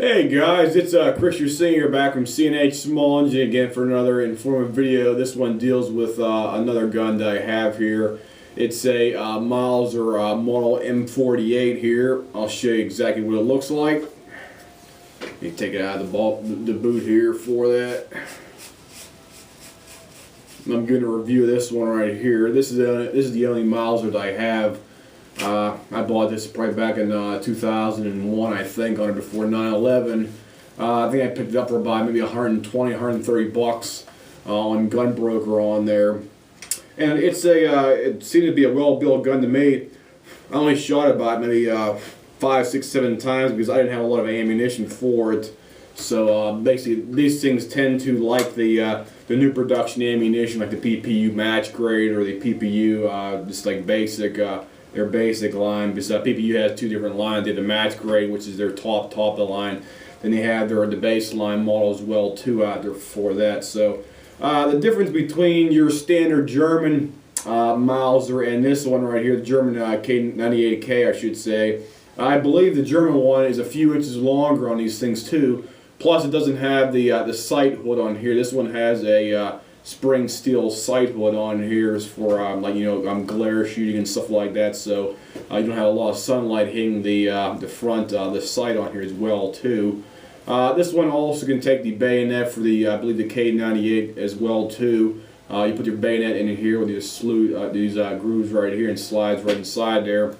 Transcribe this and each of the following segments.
Hey guys, it's Chris, your Slinger, back from C&H Small Engine again for another informative video. This one deals with another gun that I have here. It's a Mauser model M48 here. I'll show you exactly what it looks like. You take it out of the boot here for that. I'm going to review this one right here. This is the only Mauser that I have. I bought this probably back in 2001, I think, on it before 9/11. I think I picked it up for about maybe 120, 130 bucks on Gunbroker on there. And it seemed to be a well-built gun to me. I only shot it about maybe 5, 6, 7 times because I didn't have a lot of ammunition for it. So basically, these things tend to like the new production ammunition, like the PPU match grade or the PPU just like basic. Their basic line, because PPU has two different lines. They have the match grade, which is their top of the line. Then they have the baseline model as well too out there for that. So the difference between your standard German Mauser and this one right here, the German K98K, I should say, I believe the German one is a few inches longer on these things too. Plus, it doesn't have the sight hood on here. This one has a spring steel sight hood on here for glare shooting and stuff like that, so you don't have a lot of sunlight hitting the front the sight on here as well too. This one also can take the bayonet for the I believe the K98 as well too. You put your bayonet in here with these grooves right here and slides right inside there.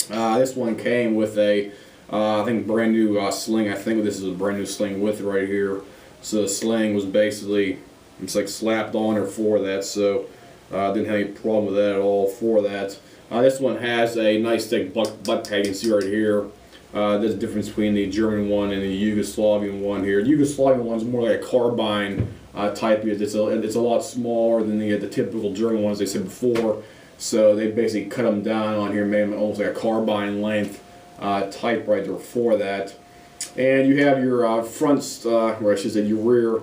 This one came with a I think brand new sling. I think this is a brand new sling with it right here. So the sling was basically it's like slapped on her for that, so didn't have any problem with that at all for that. This one has a nice thick butt pad. You can see right here. There's a difference between the German one and the Yugoslavian one here. The Yugoslavian one is more like a carbine type. It's a lot smaller than the typical German ones they said before. So they basically cut them down on here, made them almost like a carbine length type right there for that. And you have your front, or I should say your rear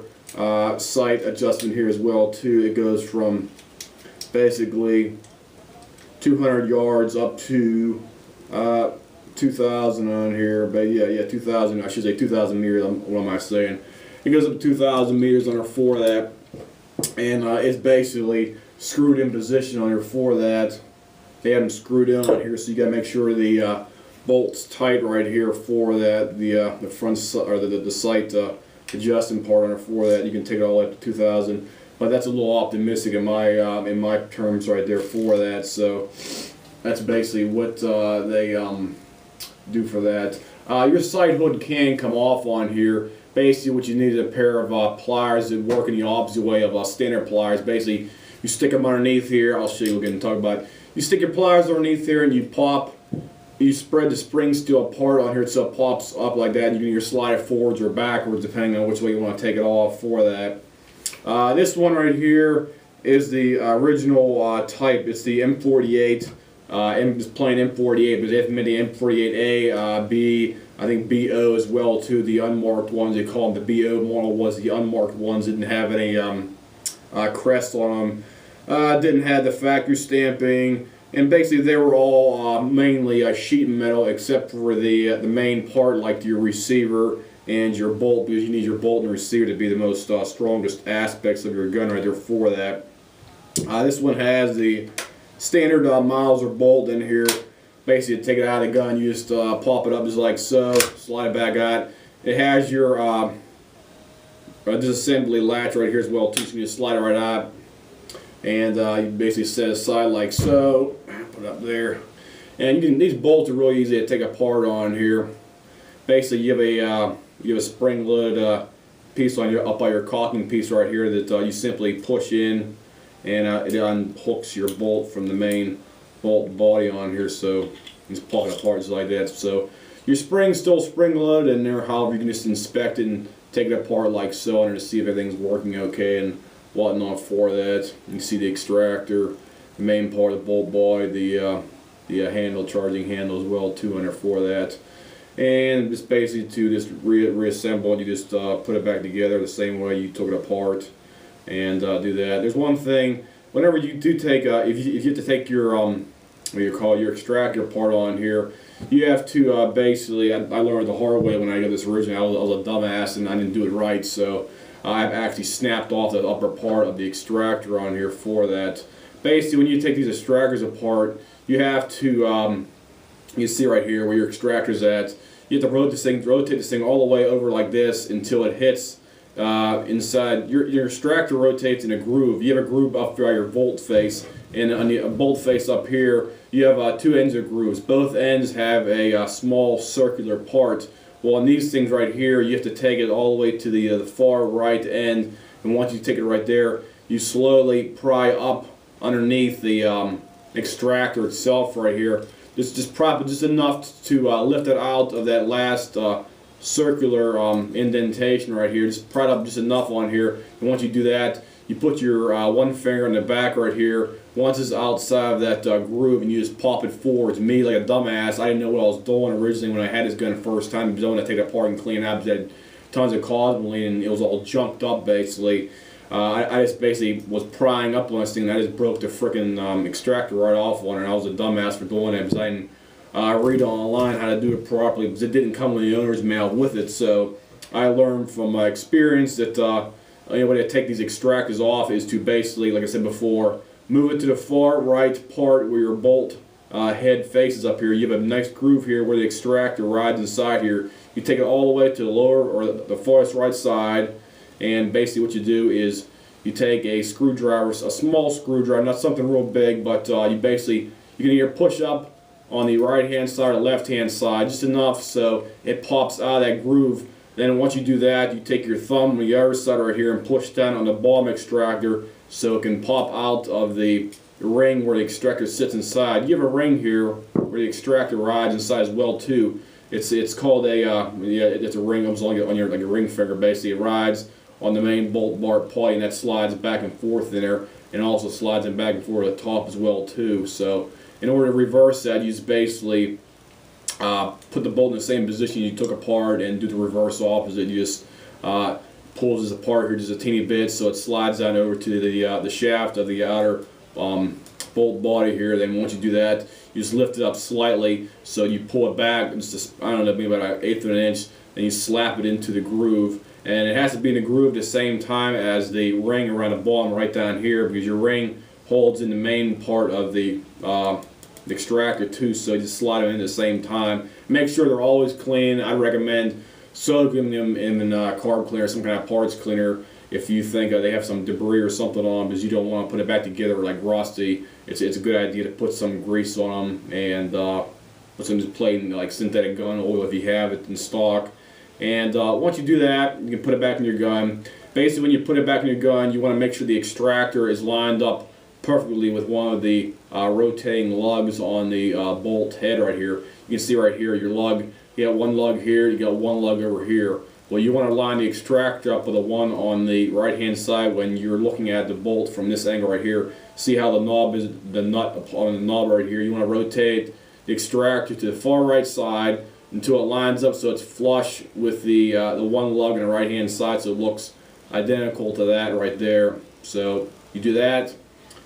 sight adjustment here as well too. It goes from basically 200 yards up to 2,000 on here, but yeah 2,000, I should say 2,000 meters. What am I saying? It goes up to 2,000 meters on her for that, and it's basically screwed in position on her for that. They have them screwed in on here, so you got to make sure the bolt's tight right here for that. The front or the sight adjusting part on it for that. You can take it all up to 2,000, but that's a little optimistic in my terms right there for that. So that's basically what they do for that. Your sight hood can come off on here. Basically, what you need is a pair of pliers that work in the opposite way of standard pliers. Basically, you stick them underneath here. I'll show you again and talk about it. You stick your pliers underneath here and you pop. You spread the spring steel apart on here so it pops up like that. You can either slide it forwards or backwards depending on which way you want to take it off for that. This one right here is the original type. It's the M48. It's plain M48, but they have made the M48A, B, I think BO as well too. The unmarked ones, they call them the BO model, was the unmarked ones. Didn't have any crest on them. Didn't have the factory stamping. And basically, they were all mainly sheet metal, except for the main part, like your receiver and your bolt, because you need your bolt and receiver to be the most strongest aspects of your gun right there for that. This one has the standard Mauser bolt in here. Basically, to take it out of the gun, you just pop it up just like so, slide it back out. It has your disassembly latch right here as well, too, so you just slide it right out. And you basically set it aside like so, put it up there, and these bolts are really easy to take apart on here. Basically, you have a spring-loaded piece on up by your caulking piece right here that you simply push in, and it unhooks your bolt from the main bolt body on here. So you just pull it apart just like that. So your spring's still spring-loaded in there. However, you can just inspect it and take it apart like so, and to see if everything's working okay and whatnot for that. You can see the extractor, the main part of the bolt body, the handle, charging handle as well too under for that. And just basically to just reassemble it, you just put it back together the same way you took it apart and do that. There's one thing, whenever you do take, if you have to take your what you call your extractor part on here, you have to basically, I learned the hard way when I got this originally. I was a dumbass and I didn't do it right, so I've actually snapped off the upper part of the extractor on here for that. Basically, when you take these extractors apart, you have to, you see right here where your extractor's at, you have to rotate this thing all the way over like this until it hits inside. Your extractor rotates in a groove. You have a groove up by your bolt face, and on the bolt face up here, you have two ends of grooves. Both ends have a small circular part. Well, on these things right here, you have to take it all the way to the far right end, and once you take it right there, you slowly pry up underneath the extractor itself right here. Just prop it just enough to lift it out of that last circular indentation right here. Just pry it up just enough on here, and once you do that, you put your one finger in the back right here. Once it's outside of that groove, and you just pop it forward. To me, like a dumbass, I didn't know what I was doing originally when I had this gun the first time, because I wanted to take it apart and clean it up. It had tons of cosmeline, and it was all junked up basically. I just basically was prying up on this thing, and I just broke the frickin' extractor right off on it, and I was a dumbass for doing it because I didn't read online how to do it properly, because it didn't come with the owner's mail with it. So I learned from my experience that the only way to take these extractors off is to basically, like I said before, move it to the far right part where your bolt head faces up here. You have a nice groove here where the extractor rides inside here. You take it all the way to the lower or the farthest right side, and basically what you do is you take a screwdriver, a small screwdriver, not something real big, but you can either push up on the right hand side or left hand side just enough so it pops out of that groove. Then once you do that, you take your thumb on the other side right here and push down on the bottom extractor so it can pop out of the ring where the extractor sits inside. You have a ring here where the extractor rides inside as well too. It's called a it's a ring. It's on your like a ring finger basically. It rides on the main bolt bar pulley, and that slides back and forth in there, and also slides in back and forth at the top as well too. So in order to reverse that, you just basically put the bolt in the same position you took apart and do the reverse opposite. You just pulls this apart here just a teeny bit so it slides down over to the shaft of the outer bolt body here. Then once you do that, you just lift it up slightly so you pull it back just I don't know, maybe about 1/8 of an inch, then you slap it into the groove, and it has to be in the groove at the same time as the ring around the bottom right down here, because your ring holds in the main part of the extractor too, so you just slide them in at the same time. Make sure they're always clean. I recommend soaking them in carb cleaner, some kind of parts cleaner, if you think they have some debris or something on them, because you don't want to put it back together like rusty. It's a good idea to put some grease on them and put some just plain like synthetic gun oil if you have it in stock. And once you do that, you can put it back in your gun. Basically, when you put it back in your gun, you want to make sure the extractor is lined up perfectly with one of the rotating lugs on the bolt head right here. You can see right here your lug. You got one lug here, you got one lug over here. Well, you want to line the extractor up with the one on the right hand side when you're looking at the bolt from this angle right here. See how the knob is, the nut on the knob right here. You want to rotate the extractor to the far right side until it lines up so it's flush with the one lug on the right hand side, so it looks identical to that right there. So you do that,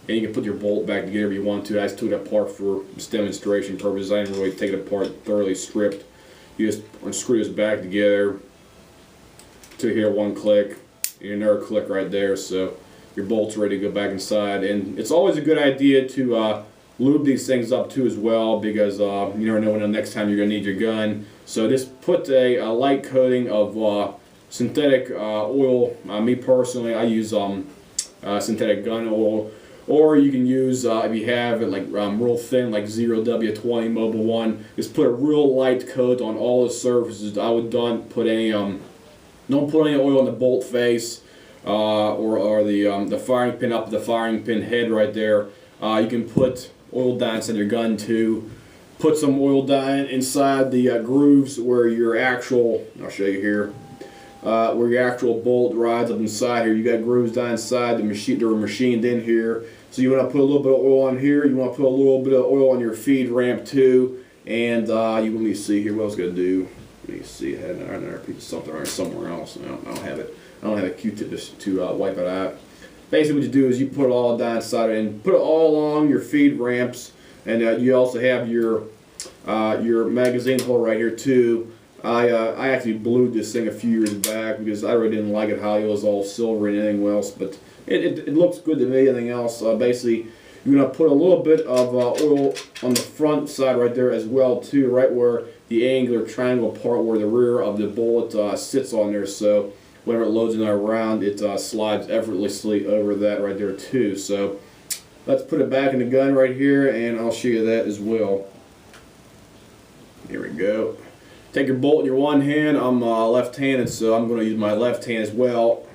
and you can put your bolt back together if you want to. I just took it apart for demonstration purposes. I didn't really take it apart thoroughly stripped. You just unscrew this back together to here, one click, and another click right there, so your bolt's ready to go back inside. And it's always a good idea to lube these things up too as well, because you never know when the next time you're going to need your gun. So just put a light coating of synthetic oil. Me personally, I use synthetic gun oil, or you can use, if you have it like real thin, like 0W20 Mobile 1, just put a real light coat on all the surfaces. I would don't put any oil on the bolt face or the firing pin up the firing pin head right there. You can put oil down inside your gun too. Put some oil down inside the grooves where your actual, I'll show you here, where your actual bolt rides up inside here. You got grooves down inside the machine. They're machined in here. So you want to put a little bit of oil on here. You want to put a little bit of oil on your feed ramp too. And let me see here what I was going to do. Let me see. I had another piece of something around somewhere else. I don't have it. I don't have a Q-tip to wipe it out. Basically what you do is you put it all down inside and put it all along your feed ramps. And you also have your your magazine hole right here too. I actually blued this thing a few years back because I really didn't like it how it was all silver and anything else, but it looks good to me. Anything else, basically, you're gonna put a little bit of oil on the front side right there as well too, right where the angular triangle part where the rear of the bullet sits on there. So whenever it loads in our round, it slides effortlessly over that right there too. So let's put it back in the gun right here, and I'll show you that as well. Here we go. Take your bolt in your one hand. I'm left-handed, so I'm going to use my left hand as well.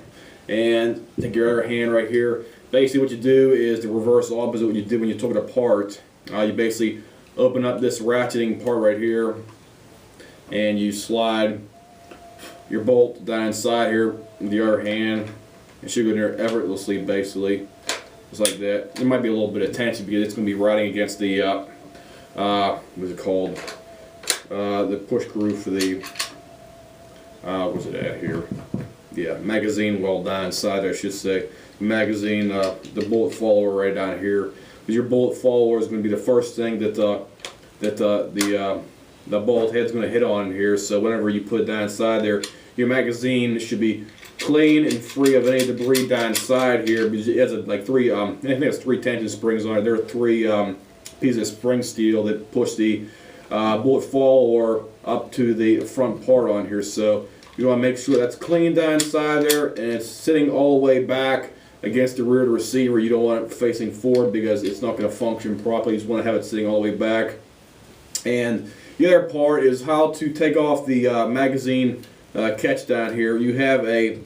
And take your other hand right here. Basically what you do is the reverse opposite what you did when you took it apart. You basically open up this ratcheting part right here, and you slide your bolt down inside here with the other hand. It should go in there effortlessly, basically. Just like that. There might be a little bit of tension because it's going to be riding against the, what's it called? The push groove for the, what's it at here? Yeah, magazine well down inside, I should say. Magazine, the bullet follower right down here. Because your bullet follower is going to be the first thing that the bullet head's going to hit on here. So whenever you put it down inside there, your magazine should be clean and free of any debris down inside here. Because it has like three, I think it's 3 tension springs on it. There are 3 pieces of spring steel that push the bullet follower up to the front part on here. So you want to make sure that's clean down inside there and it's sitting all the way back against the rear of the receiver. You don't want it facing forward because it's not going to function properly. You just want to have it sitting all the way back. And the other part is how to take off the magazine catch down here. You have a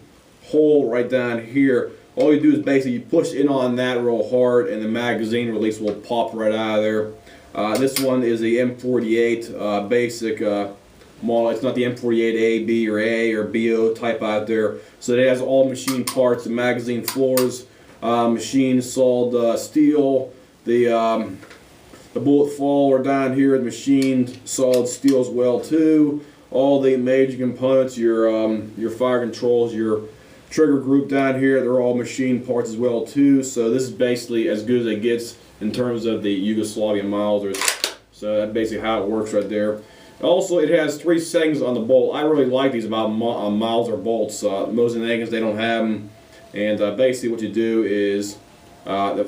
hole right down here. All you do is basically you push in on that real hard and the magazine release will pop right out of there. This one is the M48 basic model. It's not the M48A, B, or A, or BO type out there. So it has all machine parts, the magazine floors, machine solid steel, the bullet follower down here, the machined solid steel as well too. All the major components, your fire controls, your trigger group down here, they're all machine parts as well too. So this is basically as good as it gets in terms of the Yugoslavian Mausers. So that's basically how it works right there. Also, it has 3 settings on the bolt. I really like these about Mauser bolts. Mauser Nagans, they don't have them. And basically what you do is, I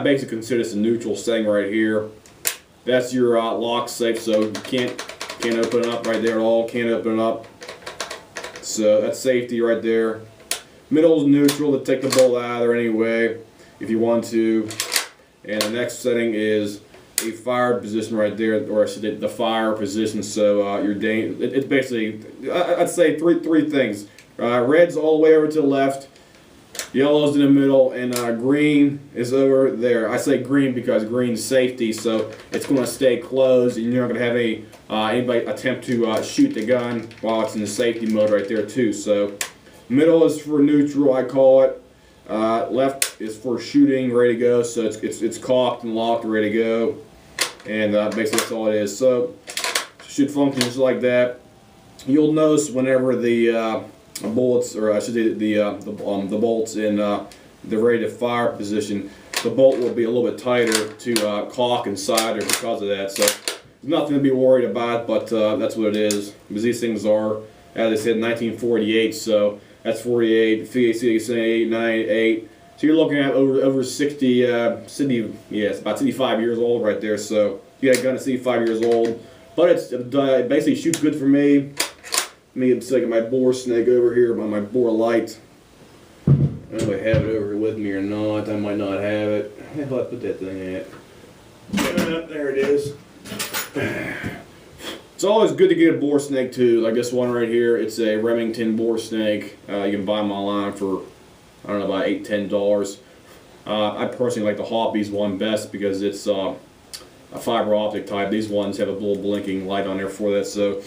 basically consider this a neutral setting right here. That's your lock safe, so you can't open it up right there at all. Can't open it up. So that's safety right there. Middle is neutral to take the bolt out of there anyway, if you want to. And the next setting is a fire position right there, or I should say the fire position. So it's basically, I'd say three things. Red's all the way over to the left, yellow's in the middle, and green is over there. I say green because green's safety, so it's going to stay closed, and you're not going to have anybody attempt to shoot the gun while it's in the safety mode right there too. So middle is for neutral, I call it. Left is for shooting, ready to go. So it's cocked and locked, ready to go. And basically that's all it is. So should function just like that. You'll notice whenever the bullets, or I should say the bolts in the ready to fire position, the bolt will be a little bit tighter to cock inside or because of that. So there's nothing to be worried about, but that's what it is. Because these things are, as I said, 1948. So that's 48, 58, 98. So you're looking at over 60, yeah, it's about 65 years old right there. So you got a gun at 65 years old, but it basically shoots good for me. Let me get my bore snake over here on my bore light. I don't know if I have it over here with me or not. I might not have it. Where the hell did I put that thing at? There it is. It's always good to get a bore snake too, like this one right here. It's a Remington bore snake. You can buy them online for, I don't know, about $8–10. I personally like the Hobbies one best because it's a fiber optic type. These ones have a little blinking light on there for that. So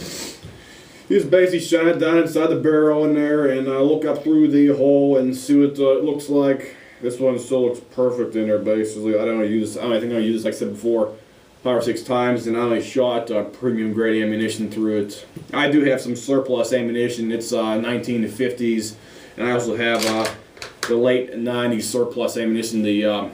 you just basically shine it down inside the barrel in there and look up through the hole and see what it looks like. This one still looks perfect in there basically. I think I used this, like I said before, 5 or 6 times, and I only shot premium grade ammunition through it. I do have some surplus ammunition. It's 1950s, and I also have the late 90s surplus ammunition, the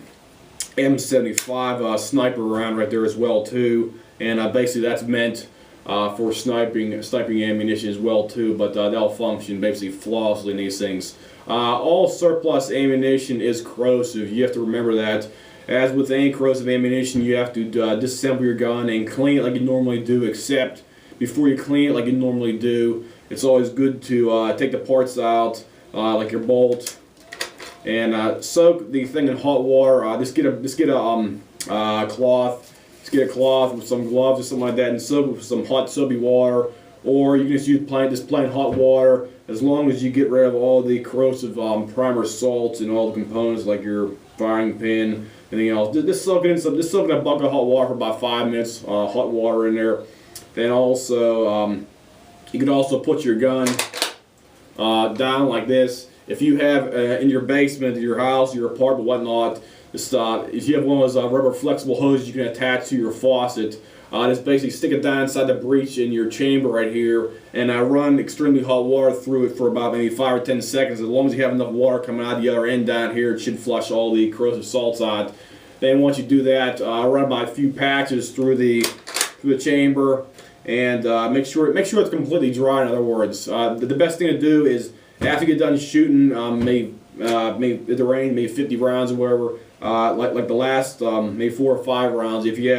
M48 sniper round right there as well too. and basically that's meant for sniping ammunition as well too, but they'll function basically flawlessly in these things. All surplus ammunition is corrosive. You have to remember that. As with any corrosive ammunition, you have to disassemble your gun and clean it like you normally do, except before you clean it like you normally do, it's always good to take the parts out, like your bolt, and soak the thing in hot water. Just get a cloth. Just get a cloth with some gloves or something like that and soak it with some hot soapy water, or you can just use plain hot water, as long as you get rid of all the corrosive primer salts and all the components like your firing pin, anything else. Just soak it in a bucket of hot water for about 5 minutes, hot water in there. Then also, you can also put your gun down like this. If you have in your basement, your house, your apartment, whatnot, if you have one of those rubber flexible hoses you can attach to your faucet, just basically stick it down inside the breech in your chamber right here, and run extremely hot water through it for about maybe 5 or 10 seconds. As long as you have enough water coming out the other end down here, it should flush all the corrosive salts out. Then once you do that, run about a few patches through the chamber, and make sure it's completely dry. In other words, the best thing to do is after you get done shooting, maybe at the range, maybe 50 rounds or whatever. Like the last maybe 4 or 5 rounds, if you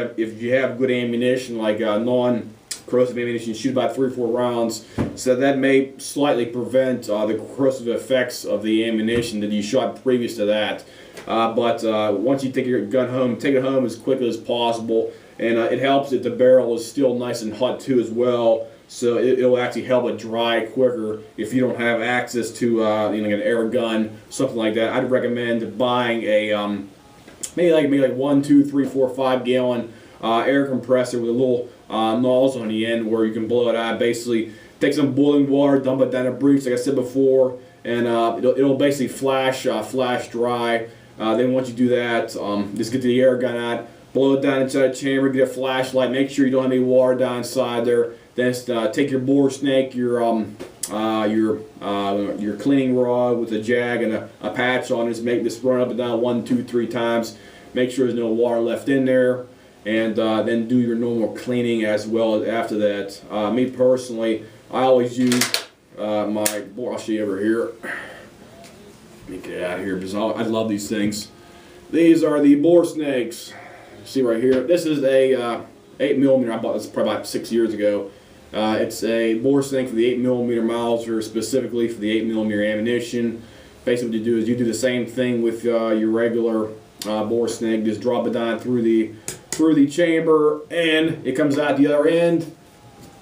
have good ammunition, like non-corrosive ammunition, shoot about 3 or 4 rounds. So that may slightly prevent the corrosive effects of the ammunition that you shot previous to that. But once you take your gun home, take it home as quickly as possible, and it helps that the barrel is still nice and hot too as well. So it'll actually help it dry quicker if you don't have access to an air gun, something like that. I'd recommend buying a maybe like 1, 2, 3, 4, 5 gallon air compressor with a little nozzle on the end where you can blow it out. Basically, take some boiling water, dump it down a breech, like I said before, and it'll basically flash dry. Then once you do that, just get the air gun out, blow it down inside the chamber, get a flashlight, make sure you don't have any water down inside there. Then take your bore snake, your cleaning rod with a jag and a patch on it. Just make this run up and down 1, 2, 3 times. Make sure there's no water left in there, and then do your normal cleaning as well after that. Me personally, I always use my bore. I'll show you over here. Let me get it out of here because I love these things. These are the bore snakes. See right here. This is a 8mm. I bought this probably about 6 years ago. It's a bore snake for the 8mm Mauser, specifically for the 8mm ammunition. Basically what you do is you do the same thing with your regular bore snake. Just drop it down through the chamber, and it comes out the other end.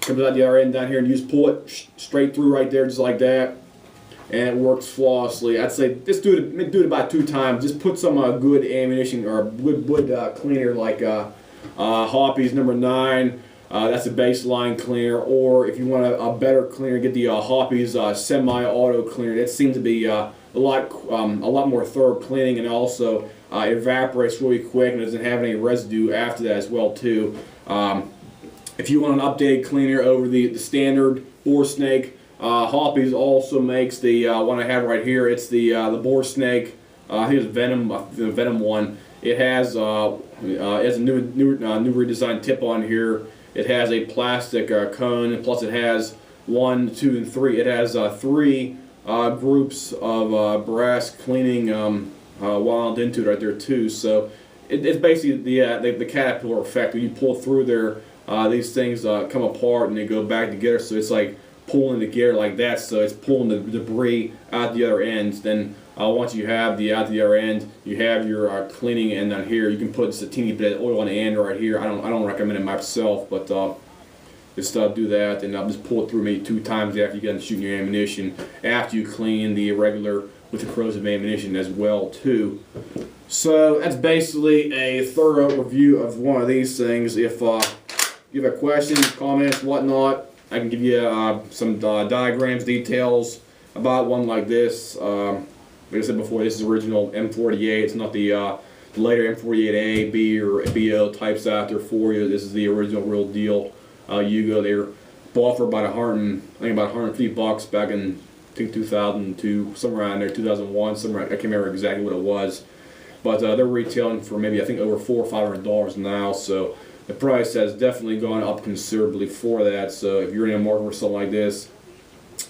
Comes out the other end down here, and you just pull it straight through right there, just like that. And it works flawlessly. I'd say just do it about 2 times. Just put some good ammunition or wood cleaner like Hoppy's number 9. That's a baseline cleaner, or if you want a better cleaner, get the Hoppy's semi-auto cleaner. That seems to be a lot more thorough cleaning, and also evaporates really quick and doesn't have any residue after that as well too. If you want an updated cleaner over the standard bore snake, Hoppy's also makes the one I have right here. It's the bore snake. I think it's Venom, the Venom one. It has a new redesigned tip on here. It has a plastic cone, and plus it has 1, 2, and 3. It has 3 groups of brass cleaning wound into it right there too. So it's basically the caterpillar effect. When you pull through there, these things come apart and they go back together. So it's like pulling together like that. So it's pulling the debris out the other end. Then once you have out the other end, you have your cleaning end on here. You can put just a teeny bit of oil on the end right here. I don't recommend it myself, but just do that, and just pull it through maybe 2 times after you get done shooting your ammunition. After you clean the regular with the corrosive ammunition as well too. So that's basically a thorough review of one of these things. If you have questions, comments, whatnot, I can give you some diagrams, details about one like this. Like I said before, this is original M48. It's not the later M48A, B, or BO types out there for you. This is the original, real deal Yugo. They were bought for about about $150 back in, I think, 2002, somewhere around there, 2001, somewhere. I can't remember exactly what it was, but they're retailing for maybe, I think, over $400 or $500 now. So the price has definitely gone up considerably for that. So if you're in a market for something like this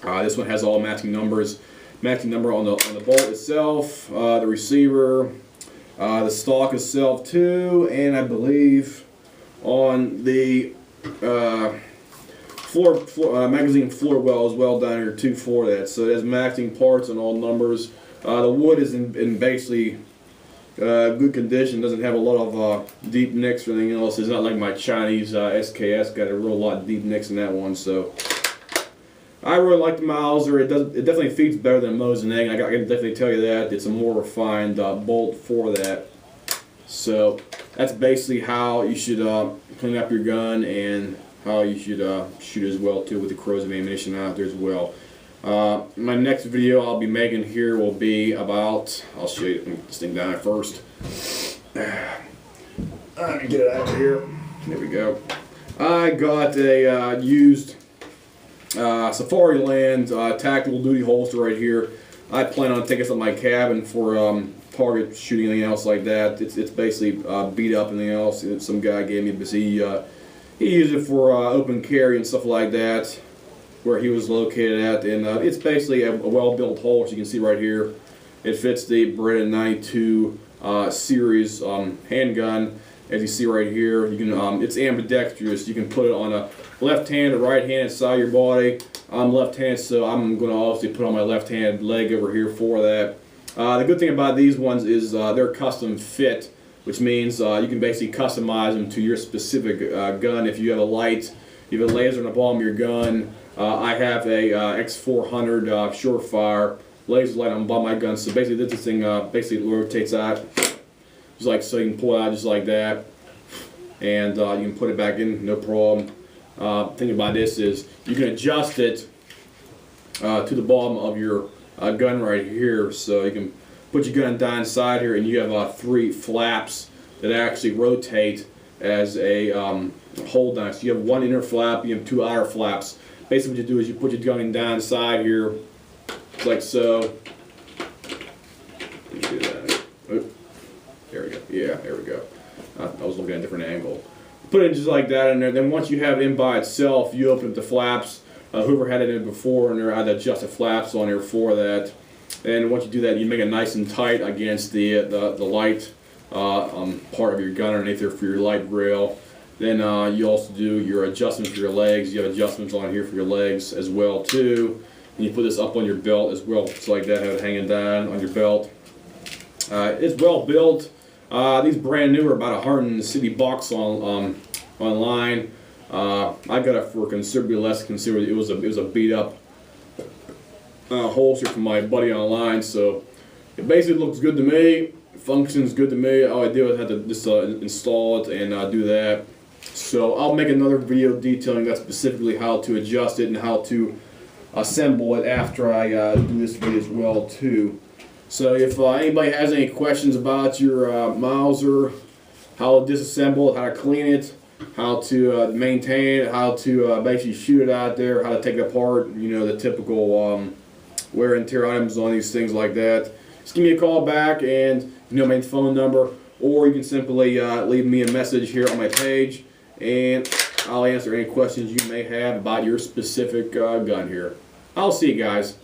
one has all matching numbers. Matching number on the bolt itself, the receiver, the stock itself too, and I believe on the magazine floor well as well down here too for that. So it has matching parts on all numbers. The wood is in basically good condition. Doesn't have a lot of deep nicks or anything else. It's not like my Chinese SKS got a real lot of deep nicks in that one. So I really like the Mauser. It definitely feeds better than Mauser. I can definitely tell you that. It's a more refined bolt for that. So that's basically how you should clean up your gun and how you should shoot as well too with the corrosive ammunition out there as well. My next video I'll be making here will be about, I'll show you, let me get this thing down at first. Let me get it out of here. There we go. I got a used Safari Land tactical duty holster right here. I plan on taking this up my cabin for target shooting, anything else like that. It's basically beat up and anything else. Some guy gave me, but he used it for open carry and stuff like that, where he was located at. And it's basically a well-built holster. You can see right here. It fits the Beretta 92 series handgun. As you see right here, you can it's ambidextrous. You can put it on a left-hand or right-handed side of your body. I'm left-handed, so I'm going to obviously put on my left-handed leg over here for that. The good thing about these ones is they're custom fit, which means you can basically customize them to your specific gun. If you have a light, you have a laser on the bottom of your gun. I have a X400 Surefire laser light on the bottom of my gun. So basically, this thing basically rotates out, just like so. You can pull it out just like that, and you can put it back in, no problem. Thing about this is you can adjust it to the bottom of your gun right here, so you can put your gun down inside here, and you have 3 flaps that actually rotate as a hold down. So you have 1 inner flap, you have 2 outer flaps. Basically, what you do is you put your gun down inside here, like so. Let me do that. Oh, there we go. Yeah, there we go. I was looking at a different angle. Put it just like that in there. Then once you have it in by itself, you open up the flaps. Whoever had it in before, and there are the adjusted flaps on here for that. And once you do that, you make it nice and tight against the light part of your gun underneath there for your light rail. Then you also do your adjustments for your legs. You have adjustments on here for your legs as well too. And you put this up on your belt as well, just like that, have it hanging down on your belt. It's well built. These brand new are about $160 online. I got it for considerably less. Considerably, it was a beat up holster from my buddy online. So it basically looks good to me. It functions good to me. All I did was have to just install it and do that. So I'll make another video detailing that specifically how to adjust it and how to assemble it after I do this video as well too. So if anybody has any questions about your Mauser, how to disassemble it, how to clean it, how to maintain it, how to basically shoot it out there, how to take it apart, you know, the typical wear and tear items on these things like that, just give me a call back, and you know my phone number, or you can simply leave me a message here on my page, and I'll answer any questions you may have about your specific gun here. I'll see you guys.